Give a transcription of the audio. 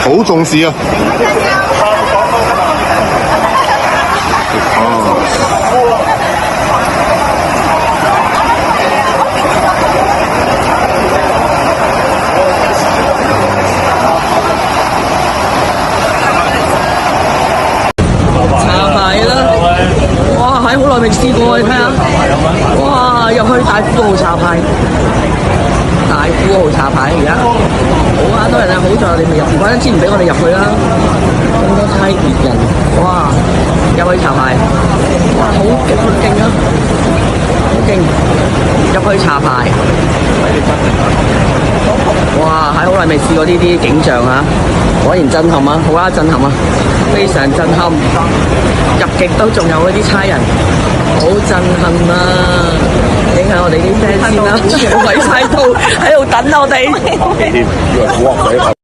好重視啊！好耐未試過，你睇下，哇！入去大富豪茶牌，大富豪茶牌而家好多人啊！好在我哋未入，唔怪得之唔俾我哋入去啦。咁多差別人，哇！入去茶牌，哇！好勁啊，好勁！入去茶牌，哇！好耐未試過呢啲景象啊！果然震撼啊，好啦，震撼啊，非常震撼。入極都仲有嗰啲差人，好震撼啊！影下我哋啲 friend 先啦，圍晒套喺度等我哋。